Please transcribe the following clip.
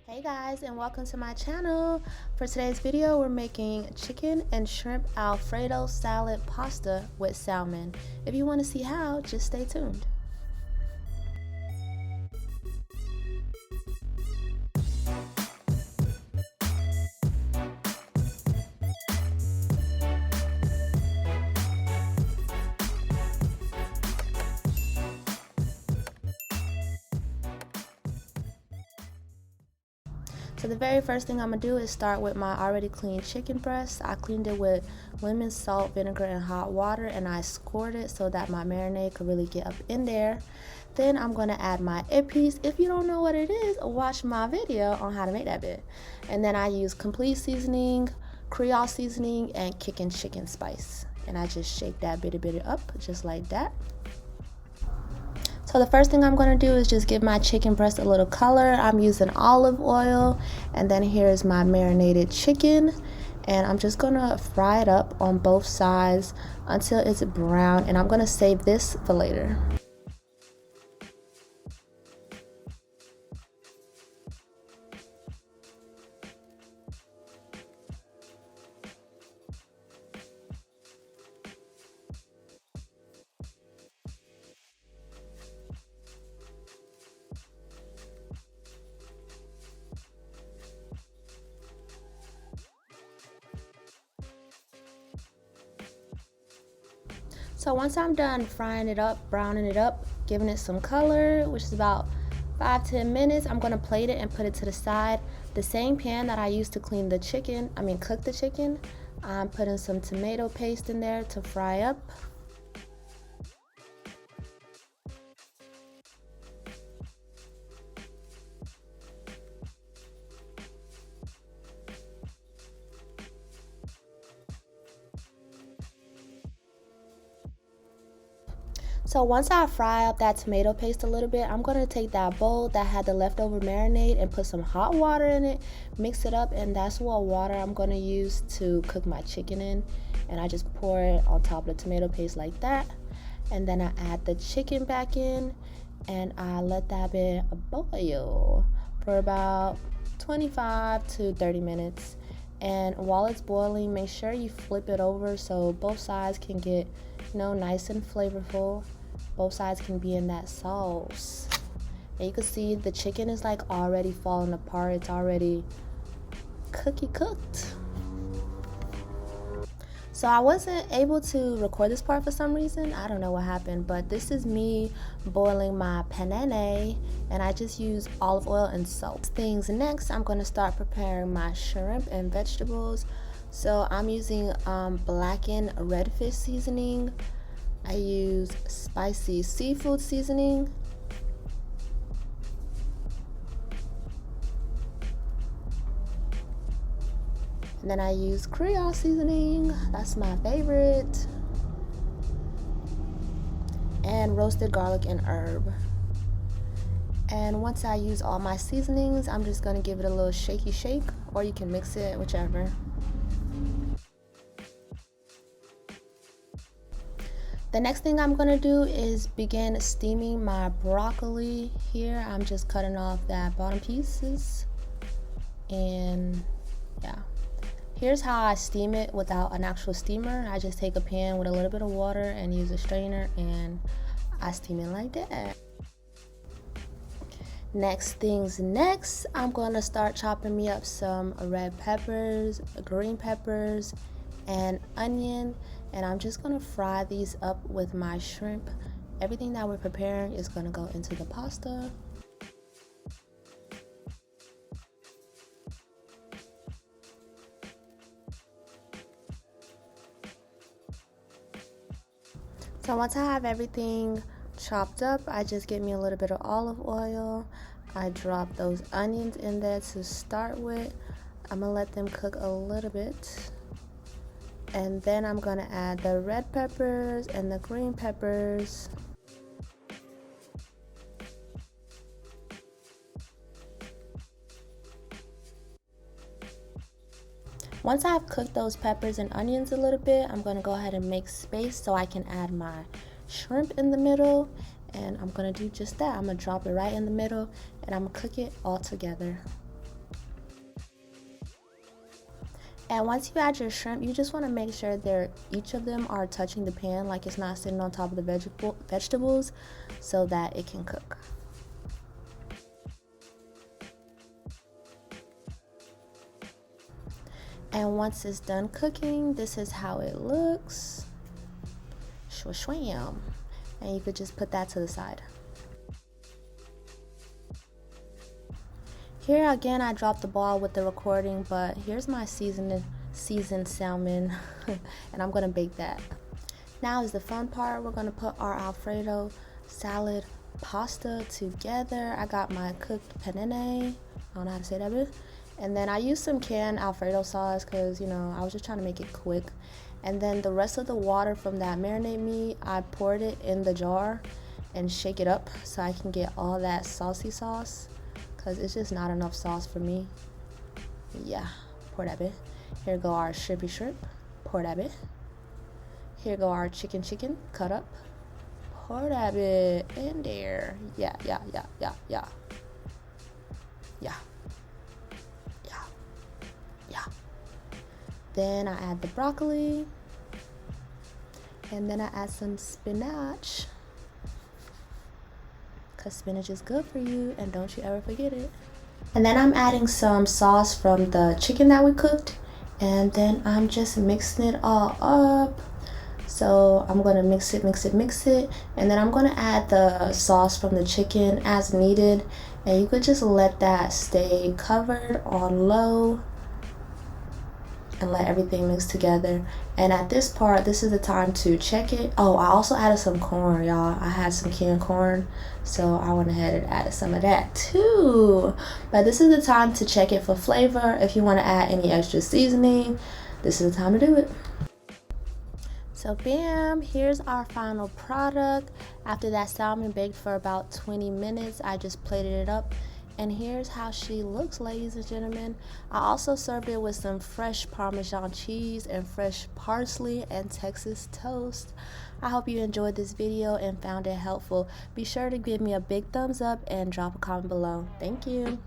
Hey guys, and welcome to my channel. For today's video, we're making chicken and shrimp Alfredo salad pasta with salmon. If you want to see how, just stay tuned. So the very first thing I'm going to do is start with my already cleaned chicken breast. I cleaned it with lemon, salt, vinegar, and hot water, and I scored it so that my marinade could really get up in there. Then I'm going to add my piece. If you don't know what it is, watch my video on how to make that bit. And then I use complete seasoning, Creole seasoning, and kicking chicken spice. And I just shake that bitty up just like that. So the first thing I'm going to do is just give my chicken breast a little color. I'm using olive oil, and then here's my marinated chicken, and I'm just going to fry it up on both sides until it's brown, and I'm going to save this for later. So once I'm done frying it up, browning it up, giving it some color, which is about 5-10 minutes, I'm gonna plate it and put it to the side. The same pan that I used to cook the chicken, I'm putting some tomato paste in there to fry up. So once I fry up that tomato paste a little bit, I'm going to take that bowl that had the leftover marinade and put some hot water in it, mix it up, and that's what water I'm going to use to cook my chicken in. And I just pour it on top of the tomato paste like that. And then I add the chicken back in, and I let that bit boil for about 25 to 30 minutes. And while it's boiling, make sure you flip it over so both sides can get, nice and flavorful. Both sides can be in that sauce. And you can see the chicken is like already falling apart. It's already cooked. So I wasn't able to record this part for some reason. I don't know what happened, but this is me boiling my penne, and I just use olive oil and salt. Next, I'm going to start preparing my shrimp and vegetables. So I'm using blackened redfish seasoning. I use spicy seafood seasoning. And then I use Creole seasoning. That's my favorite. And roasted garlic and herb. And once I use all my seasonings, I'm just going to give it a little shaky shake, or you can mix it, whichever. The next thing I'm going to do is begin steaming my broccoli. Here I'm just cutting off that bottom pieces, and yeah, here's how I steam it without an actual steamer. I just take a pan with a little bit of water and use a strainer, and I steam it like that. Next, I'm going to start chopping me up some red peppers, green peppers, and onion, and I'm just going to fry these up with my shrimp. Everything that we're preparing is going to go into the pasta. So once I have everything chopped up, I just get me a little bit of olive oil. I drop those onions in there to start with. I'm gonna let them cook a little bit, and then I'm gonna add the red peppers and the green peppers. Once I've cooked those peppers and onions a little bit, I'm gonna go ahead and make space so I can add my shrimp in the middle, and I'm gonna do just that. I'm gonna drop it right in the middle, and I'm gonna cook it all together. And once you add your shrimp, you just want to make sure each of them are touching the pan, like it's not sitting on top of the vegetables, so that it can cook. And once it's done cooking, this is how it looks. Shwam. And you could just put that to the side. Here again, I dropped the ball with the recording, but here's my seasoned salmon, and I'm gonna bake that. Now is the fun part. We're gonna put our Alfredo salad pasta together. I got my cooked penne. I don't know how to say that, but and then I used some canned Alfredo sauce because, you know, I was just trying to make it quick. And then the rest of the water from that marinade meat, I poured it in the jar and shake it up so I can get all that saucy sauce, because it's just not enough sauce for me. Yeah, pour that bit. Here go our shrimpy shrimp. Pour that bit. Here go our chicken cut up. Pour that bit in there. Yeah. Then I add the broccoli. And then I add some spinach, because spinach is good for you, and don't you ever forget it. And then I'm adding some sauce from the chicken that we cooked, and then I'm just mixing it all up. So I'm gonna mix it, and then I'm gonna add the sauce from the chicken as needed, and you could just let that stay covered on low and let everything mix together. And at this part, this is the time to check it. Oh, I also added some corn, y'all. I had some canned corn, so I went ahead and added some of that too. But this is the time to check it for flavor. If you want to add any extra seasoning, this is the time to do it. So bam, here's our final product. After that salmon baked for about 20 minutes, I just plated it up. And here's how she looks, ladies and gentlemen. I also served it with some fresh Parmesan cheese and fresh parsley and Texas toast. I hope you enjoyed this video and found it helpful. Be sure to give me a big thumbs up and drop a comment below. Thank you.